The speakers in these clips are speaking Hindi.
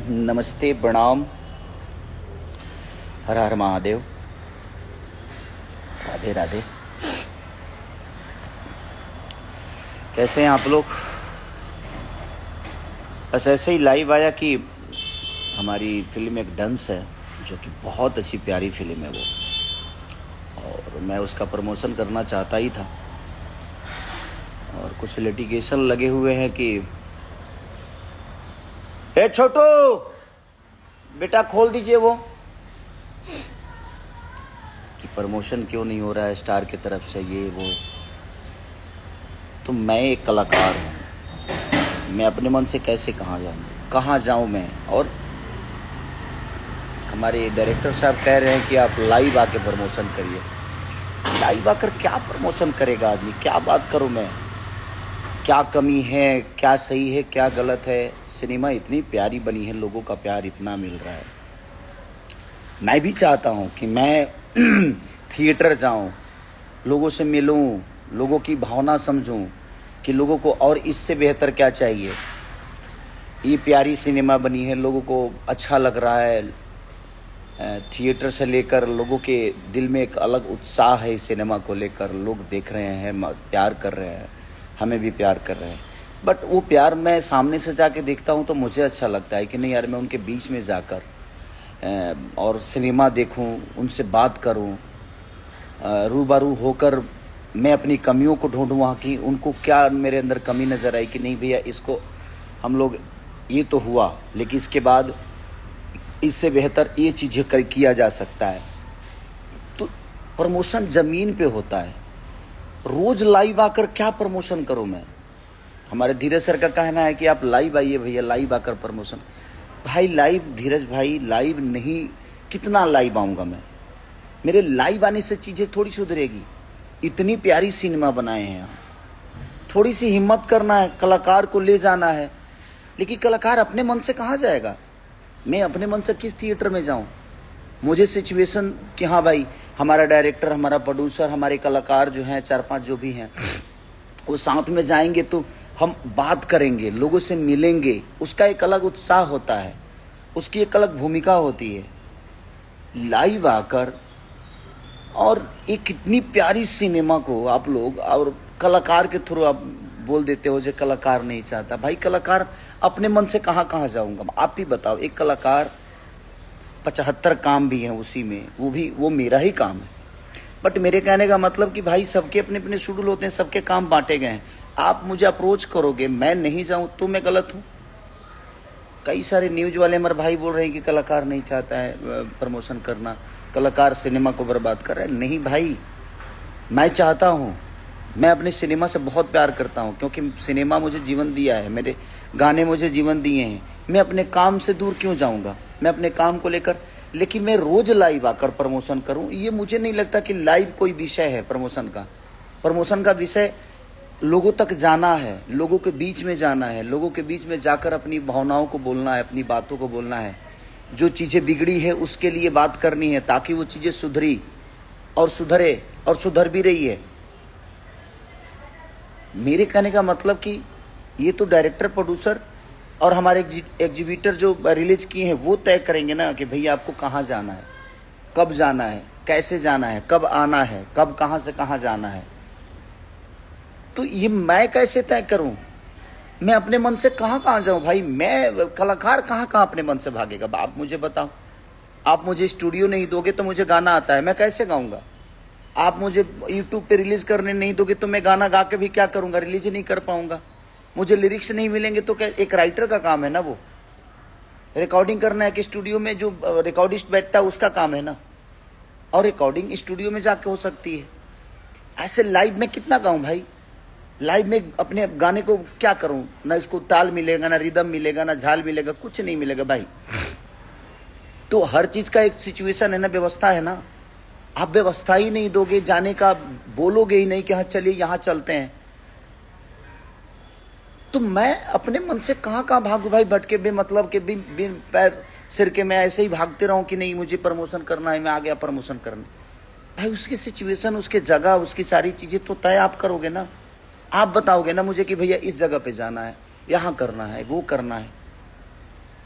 नमस्ते, प्रणाम, हर हर महादेव, राधे राधे। कैसे हैं आप लोग? बस ऐसे ही लाइव आया कि हमारी फिल्म एक डंस है जो कि बहुत अच्छी प्यारी फिल्म है वो, और मैं उसका प्रमोशन करना चाहता ही था। और कुछ लिटिगेशन लगे हुए हैं कि ए छोटू बेटा खोल दीजिए वो, कि प्रमोशन क्यों नहीं हो रहा है स्टार की तरफ से, ये वो। तो मैं एक कलाकार हूँ, मैं अपने मन से कैसे कहाँ जाऊँ मैं। और हमारे डायरेक्टर साहब कह रहे हैं कि आप लाइव आके प्रमोशन करिए। लाइव आकर क्या प्रमोशन करेगा आदमी? क्या बात करूँ मैं? क्या कमी है, क्या सही है, क्या गलत है? सिनेमा इतनी प्यारी बनी है, लोगों का प्यार इतना मिल रहा है। मैं भी चाहता हूँ कि मैं थिएटर जाऊँ, लोगों से मिलूँ, लोगों की भावना समझूँ कि लोगों को और इससे बेहतर क्या चाहिए। ये प्यारी सिनेमा बनी है, लोगों को अच्छा लग रहा है। थिएटर से लेकर लोगों के दिल में एक अलग उत्साह है इस सिनेमा को लेकर। लोग देख रहे हैं, प्यार कर रहे हैं, हमें भी प्यार कर रहे हैं। बट वो प्यार मैं सामने से जाके देखता हूँ तो मुझे अच्छा लगता है कि नहीं यार, मैं उनके बीच में जाकर और सिनेमा देखूं, उनसे बात करूं, रूबरू होकर मैं अपनी कमियों को ढूंढूं वहाँ की। उनको क्या मेरे अंदर कमी नज़र आई कि नहीं भैया इसको हम लोग, ये तो हुआ लेकिन इसके बाद इससे बेहतर ये चीज़ें किया जा सकता है। तो प्रमोशन ज़मीन पे होता है। रोज़ लाइव आकर क्या प्रमोशन करूं मैं? हमारे धीरज सर का कहना है कि आप लाइव आइए भैया, लाइव आकर प्रमोशन। भाई लाइव, धीरज भाई लाइव नहीं, कितना लाइव आऊँगा मैं? मेरे लाइव आने से चीज़ें थोड़ी सुधरेगी। इतनी प्यारी सिनेमा बनाए हैं यहाँ, थोड़ी सी हिम्मत करना है, कलाकार को ले जाना है। लेकिन कलाकार अपने मन से कहाँ जाएगा? मैं अपने मन से किस थिएटर में जाऊँ? मुझे सिचुएशन कि हाँ भाई, हमारा डायरेक्टर, हमारा प्रोड्यूसर, हमारे कलाकार जो हैं 4-5 जो भी हैं, वो साथ में जाएंगे तो हम बात करेंगे, लोगों से मिलेंगे। उसका एक अलग उत्साह होता है, उसकी एक अलग भूमिका होती है। लाइव आकर और एक कितनी प्यारी सिनेमा को आप लोग और कलाकार के थ्रू आप बोल देते हो जो कलाकार नहीं चाहता। भाई कलाकार अपने मन से कहाँ जाऊँगा? आप ही बताओ। एक कलाकार 75 काम भी हैं उसी में, वो मेरा ही काम है। बट मेरे कहने का मतलब कि भाई सबके अपने अपने शेड्यूल होते हैं, सबके काम बांटे गए हैं। आप मुझे अप्रोच करोगे, मैं नहीं जाऊं तो मैं गलत हूं? कई सारे न्यूज वाले हमारे भाई बोल रहे हैं कि कलाकार नहीं चाहता है प्रमोशन करना, कलाकार सिनेमा को बर्बाद कर रहा है। नहीं भाई, मैं चाहता हूँ। मैं अपने सिनेमा से बहुत प्यार करता हूँ क्योंकि सिनेमा मुझे जीवन दिया है, मेरे गाने मुझे जीवन दिए हैं। मैं अपने काम से दूर क्यों जाऊँगा? मैं अपने काम को लेकर, लेकिन मैं रोज़ लाइव आकर प्रमोशन करूं, ये मुझे नहीं लगता कि लाइव कोई विषय है प्रमोशन का। प्रमोशन का विषय लोगों तक जाना है, लोगों के बीच में जाना है, लोगों के बीच में जाकर अपनी भावनाओं को बोलना है, अपनी बातों को बोलना है। जो चीज़ें बिगड़ी है उसके लिए बात करनी है ताकि वो चीज़ें सुधरी और सुधरे, और सुधर भी रही है। मेरे कहने का मतलब कि ये तो डायरेक्टर, प्रोड्यूसर और हमारे एग्जीबिटर जो रिलीज किए हैं वो तय करेंगे ना कि भैया आपको कहाँ जाना है, कब जाना है, कैसे जाना है, कब आना है, कब कहाँ से कहाँ जाना है। तो ये मैं कैसे तय करूं? मैं अपने मन से कहाँ जाऊं भाई? मैं कलाकार कहाँ अपने मन से भागेगा? आप मुझे बताओ। आप मुझे स्टूडियो नहीं दोगे तो मुझे गाना आता है, मैं कैसे गाऊंगा? आप मुझे यूट्यूब पे रिलीज करने नहीं दोगे तो मैं गाना गा के भी क्या करूंगा? रिलीज नहीं कर पाऊंगा। मुझे लिरिक्स नहीं मिलेंगे तो क्या? एक राइटर का काम है ना वो, रिकॉर्डिंग करना है कि स्टूडियो में जो रिकॉर्डिस्ट बैठता है उसका काम है ना। और रिकॉर्डिंग स्टूडियो में जाके हो सकती है। ऐसे लाइव में कितना गाऊं भाई? लाइव में अपने गाने को क्या करूं? ना इसको ताल मिलेगा, ना रिदम मिलेगा, ना झाल मिलेगा, कुछ नहीं मिलेगा भाई। तो हर चीज का एक सिचुएशन है ना, व्यवस्था है ना। आप व्यवस्था ही नहीं दोगे, जाने का बोलोगे ही नहीं कि हाँ चलिए यहाँ चलते हैं, तो मैं अपने मन से कहाँ भागू भाई? भटके बेमतलब के बिन पैर सिर के मैं ऐसे ही भागते रहूं कि नहीं मुझे प्रमोशन करना है, मैं आ गया प्रमोशन करने। भाई उसकी सिचुएशन, उसके जगह, उसकी सारी चीज़ें तो तय आप करोगे ना। आप बताओगे ना मुझे कि भैया इस जगह पे जाना है, यहाँ करना है, वो करना है।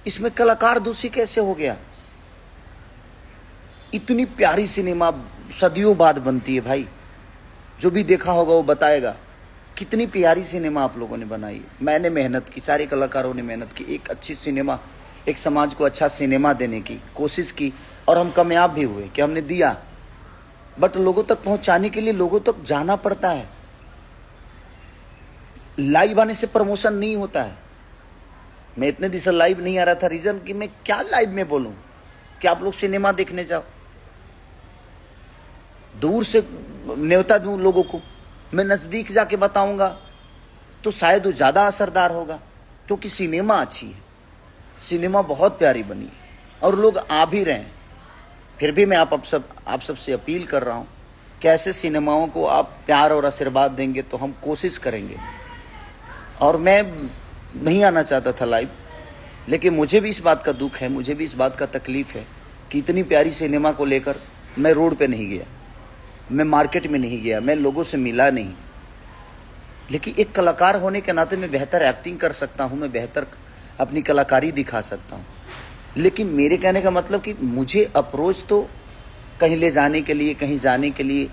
इसमें कलाकार दोषी कैसे हो गया? इतनी प्यारी सिनेमा सदियों बाद बनती है भाई, जो भी देखा होगा वो बताएगा कितनी प्यारी सिनेमा आप लोगों ने बनाई है। मैंने मेहनत की, सारे कलाकारों ने मेहनत की, एक अच्छी सिनेमा, एक समाज को अच्छा सिनेमा देने की कोशिश की, और हम कामयाब भी हुए कि हमने दिया। बट लोगों तक पहुंचाने के लिए लोगों तक जाना पड़ता है। लाइव आने से प्रमोशन नहीं होता है। मैं इतने दिन से लाइव नहीं आ रहा था, रीजन कि मैं क्या लाइव में बोलूं कि आप लोग सिनेमा देखने जाओ। दूर से न्योता दूं लोगों को, मैं नजदीक जाके बताऊंगा तो शायद वो ज्यादा असरदार होगा, क्योंकि सिनेमा अच्छी है, सिनेमा बहुत प्यारी बनी है और लोग आ भी रहे हैं। फिर भी मैं आप सबसे अपील कर रहा हूँ कि ऐसे सिनेमाओं को आप प्यार और आशीर्वाद देंगे तो हम कोशिश करेंगे। और मैं नहीं आना चाहता था लाइव, लेकिन मुझे भी इस बात का दुख है, मुझे भी इस बात का तकलीफ है कि इतनी प्यारी सिनेमा को लेकर मैं रोड पे नहीं गया, मैं मार्केट में नहीं गया, मैं लोगों से मिला नहीं। लेकिन एक कलाकार होने के नाते मैं बेहतर एक्टिंग कर सकता हूँ, मैं बेहतर अपनी कलाकारी दिखा सकता हूँ। लेकिन मेरे कहने का मतलब कि मुझे अप्रोच तो कहीं ले जाने के लिए, कहीं जाने के लिए,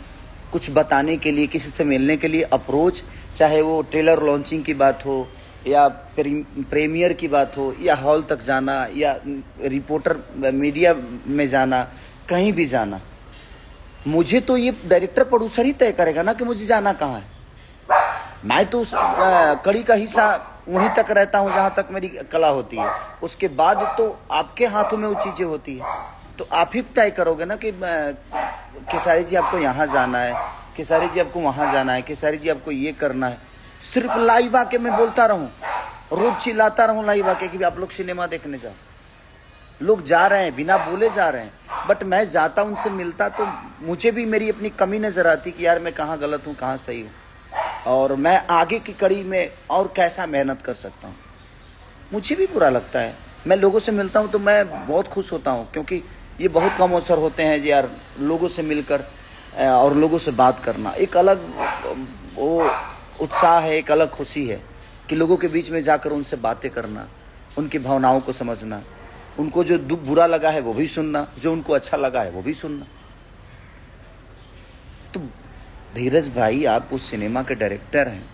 कुछ बताने के लिए, किसी से मिलने के लिए अप्रोच, चाहे वो ट्रेलर लॉन्चिंग की बात हो या प्रीमियर की बात हो या हॉल तक जाना या रिपोर्टर मीडिया में जाना, कहीं भी जाना, मुझे तो ये डायरेक्टर प्रोड्यूसर ही तय करेगा ना कि मुझे जाना कहाँ है। मैं तो उस कड़ी का हिस्सा वहीं तक रहता हूँ जहाँ तक मेरी कला होती है, उसके बाद तो आपके हाथों में वो चीज़ें होती है। तो आप ही तय करोगे ना कि खेसारी जी आपको यहाँ जाना है, खेसारी जी आपको वहाँ जाना है, खेसारी जी आपको ये करना है। सिर्फ लाइव आके मैं बोलता रहूं, रोज चिल्लाता रहूं लाइव आके कि आप लोग सिनेमा देखने जाओ। लोग जा रहे हैं, बिना बोले जा रहे हैं, बट मैं जाता, उनसे मिलता तो मुझे भी मेरी अपनी कमी नजर आती कि यार मैं कहाँ गलत हूँ, कहाँ सही हूँ, और मैं आगे की कड़ी में और कैसा मेहनत कर सकता हूँ। मुझे भी बुरा लगता है। मैं लोगों से मिलता हूँ तो मैं बहुत खुश होता हूँ, क्योंकि ये बहुत कम अवसर होते हैं यार लोगों से मिलकर और लोगों से बात करना। एक अलग वो उत्साह है, एक अलग खुशी है कि लोगों के बीच में जाकर उनसे बातें करना, उनकी भावनाओं को समझना, उनको जो दुख बुरा लगा है वो भी सुनना, जो उनको अच्छा लगा है वो भी सुनना। तो धीरज भाई, आप उस सिनेमा के डायरेक्टर हैं,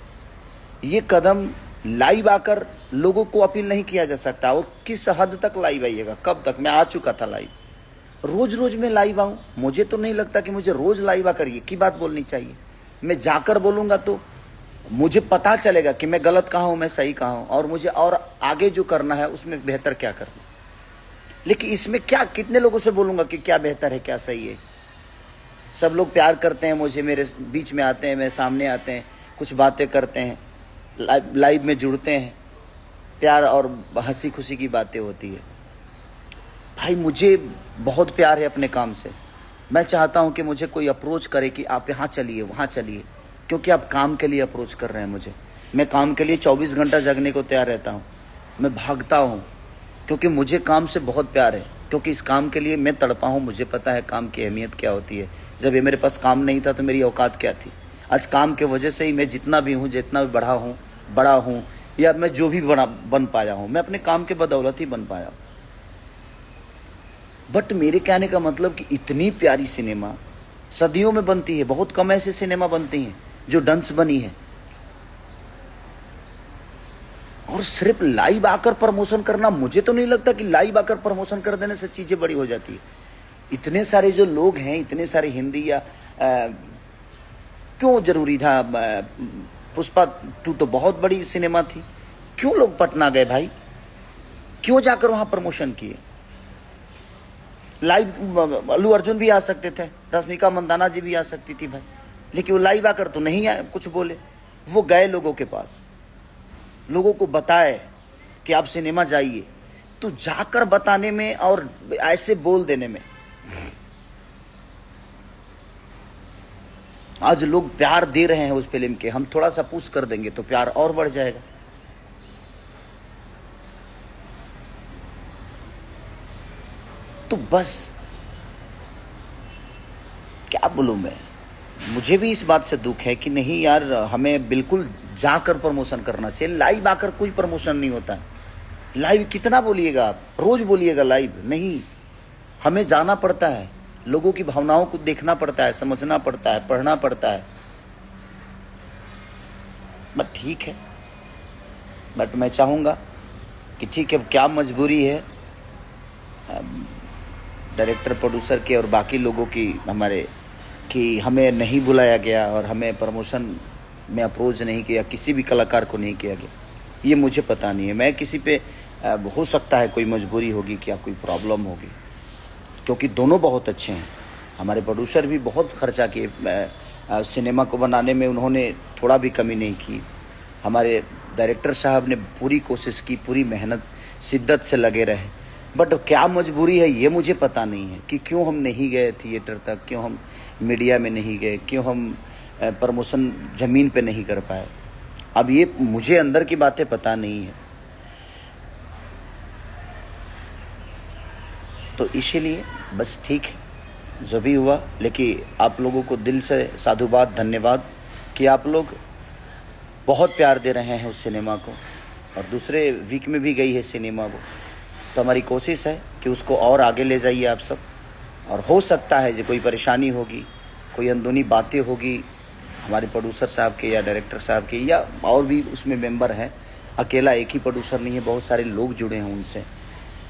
ये कदम लाइव आकर लोगों को अपील नहीं किया जा सकता। वो किस हद तक लाइव आइएगा, कब तक? मैं आ चुका था लाइव, रोज रोज मैं लाइव आऊं? मुझे तो नहीं लगता कि मुझे रोज लाइव आकर ये की बात बोलनी चाहिए। मैं जाकर बोलूंगा तो मुझे पता चलेगा कि मैं गलत कहाँ हूँ, मैं सही कहाँ हूँ, और मुझे और आगे जो करना है उसमें बेहतर क्या करना। लेकिन इसमें क्या, कितने लोगों से बोलूंगा कि क्या बेहतर है, क्या सही है? सब लोग प्यार करते हैं मुझे, मेरे बीच में आते हैं, मेरे सामने आते हैं, कुछ बातें करते हैं, लाइव में जुड़ते हैं, प्यार और हंसी खुशी की बातें होती है। भाई मुझे बहुत प्यार है अपने काम से। मैं चाहता हूं कि मुझे कोई अप्रोच करे कि आप यहाँ चलिए, वहाँ चलिए, क्योंकि आप काम के लिए अप्रोच कर रहे हैं मुझे। मैं काम के लिए 24 घंटा जगने को तैयार रहता हूँ, मैं भागता हूँ, क्योंकि मुझे काम से बहुत प्यार है, क्योंकि इस काम के लिए मैं तड़पा हूँ। मुझे पता है काम की अहमियत क्या होती है। जब ये मेरे पास काम नहीं था तो मेरी औकात क्या थी। आज काम के वजह से ही मैं जितना भी हूँ, जितना भी बड़ा हूँ, या मैं जो भी बन पाया हूँ, मैं अपने काम के बदौलत ही बन पाया हूँ। बट मेरे कहने का मतलब कि इतनी प्यारी सिनेमा सदियों में बनती है, बहुत कम ऐसे सिनेमा बनती हैं जो डंस बनी है, और सिर्फ लाइव आकर प्रमोशन करना, मुझे तो नहीं लगता कि लाइव आकर प्रमोशन कर देने से चीजें बड़ी हो जाती है। इतने सारे जो लोग हैं, इतने सारे हिंदी या क्यों जरूरी था? पुष्पा 2 तो बहुत बड़ी सिनेमा थी, क्यों लोग पटना गए भाई? क्यों जाकर वहां प्रमोशन किए? लाइव अल्लू अर्जुन भी आ सकते थे, रश्मिका मंदाना जी भी आ सकती थी भाई, लेकिन वो लाइव आकर तो नहीं आए, कुछ बोले। वो गए लोगों के पास, लोगों को बताए कि आप सिनेमा जाइए। तो जाकर बताने में और ऐसे बोल देने में आज लोग प्यार दे रहे हैं उस फिल्म के। हम थोड़ा सा पुश कर देंगे तो प्यार और बढ़ जाएगा। तो बस क्या बोलूं मैं, मुझे भी इस बात से दुख है कि नहीं यार, हमें बिल्कुल जाकर प्रमोशन करना चाहिए। लाइव आकर कोई प्रमोशन नहीं होता है। लाइव कितना बोलिएगा आप, रोज बोलिएगा लाइव नहीं। हमें जाना पड़ता है, लोगों की भावनाओं को देखना पड़ता है, समझना पड़ता है, पढ़ना पड़ता है। बट ठीक है, बट मैं चाहूँगा कि ठीक है, क्या मजबूरी है डायरेक्टर प्रोड्यूसर के और बाकी लोगों की हमारे, कि हमें नहीं बुलाया गया और हमें प्रमोशन में अप्रोच नहीं किया, किसी भी कलाकार को नहीं किया गया, ये मुझे पता नहीं है। मैं किसी पे हो सकता है कोई मजबूरी होगी, क्या कोई प्रॉब्लम होगी, क्योंकि दोनों बहुत अच्छे हैं। हमारे प्रोड्यूसर भी बहुत खर्चा किए सिनेमा को बनाने में, उन्होंने थोड़ा भी कमी नहीं की। हमारे डायरेक्टर साहब ने पूरी कोशिश की, पूरी मेहनत शिद्दत से लगे रहे। बट क्या मजबूरी है ये मुझे पता नहीं है कि क्यों हम नहीं गए थिएटर तक, क्यों हम मीडिया में नहीं गए, क्यों हम प्रमोशन ज़मीन पे नहीं कर पाए। अब ये मुझे अंदर की बातें पता नहीं है, तो इसीलिए बस ठीक है जो भी हुआ। लेकिन आप लोगों को दिल से साधुवाद, धन्यवाद कि आप लोग बहुत प्यार दे रहे हैं उस सिनेमा को, और दूसरे वीक में भी गई है सिनेमा वो। तो हमारी कोशिश है कि उसको और आगे ले जाइए आप सब। और हो सकता है जो कोई परेशानी होगी, कोई अंदरूनी बातें होगी हमारे प्रोड्यूसर साहब के या डायरेक्टर साहब के, या और भी उसमें मेंबर हैं, अकेला एक ही प्रोड्यूसर नहीं है, बहुत सारे लोग जुड़े हैं उनसे,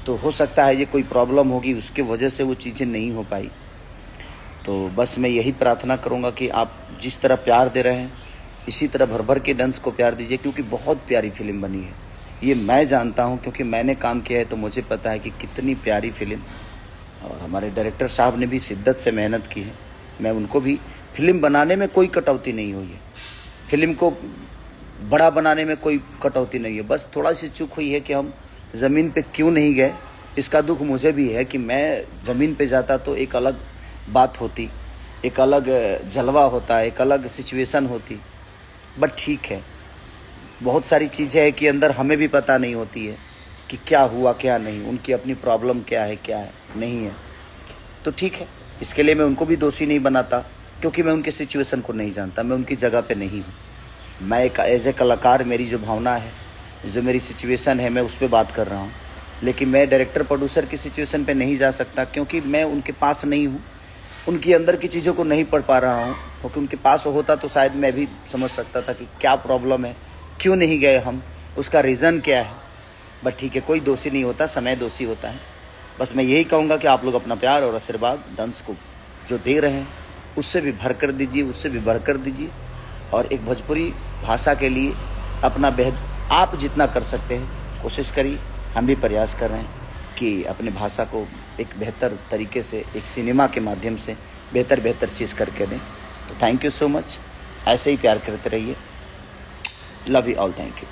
तो हो सकता है ये कोई प्रॉब्लम होगी, उसके वजह से वो चीज़ें नहीं हो पाई। तो बस मैं यही प्रार्थना करूँगा कि आप जिस तरह प्यार दे रहे हैं इसी तरह भर भर के डंस को प्यार दीजिए, क्योंकि बहुत प्यारी फिल्म बनी है। ये मैं जानता हूँ क्योंकि मैंने काम किया है, तो मुझे पता है कि कितनी प्यारी फिल्म, और हमारे डायरेक्टर साहब ने भी शिद्दत से मेहनत की है। मैं उनको भी, फिल्म बनाने में कोई कटौती नहीं हुई है, फिल्म को बड़ा बनाने में कोई कटौती नहीं है। बस थोड़ा सी चूक हुई है कि हम ज़मीन पे क्यों नहीं गए, इसका दुख मुझे भी है कि मैं ज़मीन पे जाता तो एक अलग बात होती, एक अलग जलवा होता, एक अलग सिचुएशन होती। बट ठीक है, बहुत सारी चीज़ें हैं कि अंदर हमें भी पता नहीं होती है कि क्या हुआ क्या नहीं, उनकी अपनी प्रॉब्लम क्या है नहीं है। तो ठीक है, इसके लिए मैं उनको भी दोषी नहीं बनाता, क्योंकि मैं उनके सिचुएशन को नहीं जानता, मैं उनकी जगह पे नहीं हूँ। मैं एक एज ए कलाकार, मेरी जो भावना है, जो मेरी सिचुएशन है, मैं उस पर बात कर रहा हूँ। लेकिन मैं डायरेक्टर प्रोड्यूसर की सिचुएशन पे नहीं जा सकता, क्योंकि मैं उनके पास नहीं हूँ, उनकी अंदर की चीज़ों को नहीं पढ़ पा रहा हूँ। क्योंकि उनके पास होता तो शायद मैं भी समझ सकता था कि क्या प्रॉब्लम है, क्यों नहीं गए हम, उसका रीज़न क्या है। बट ठीक है, कोई दोषी नहीं होता, समय दोषी होता है। बस मैं यही कहूँगा कि आप लोग अपना प्यार और आशीर्वाद डंस को जो दे रहे हैं उससे भी भर कर दीजिए, उससे भी बढ़ कर दीजिए। और एक भोजपुरी भाषा के लिए अपना आप जितना कर सकते हैं कोशिश करिए। हम भी प्रयास कर रहे हैं कि अपने भाषा को एक बेहतर तरीके से, एक सिनेमा के माध्यम से बेहतर चीज़ करके दें। तो थैंक यू सो मच, ऐसे ही प्यार करते रहिए। Love you all, thank you.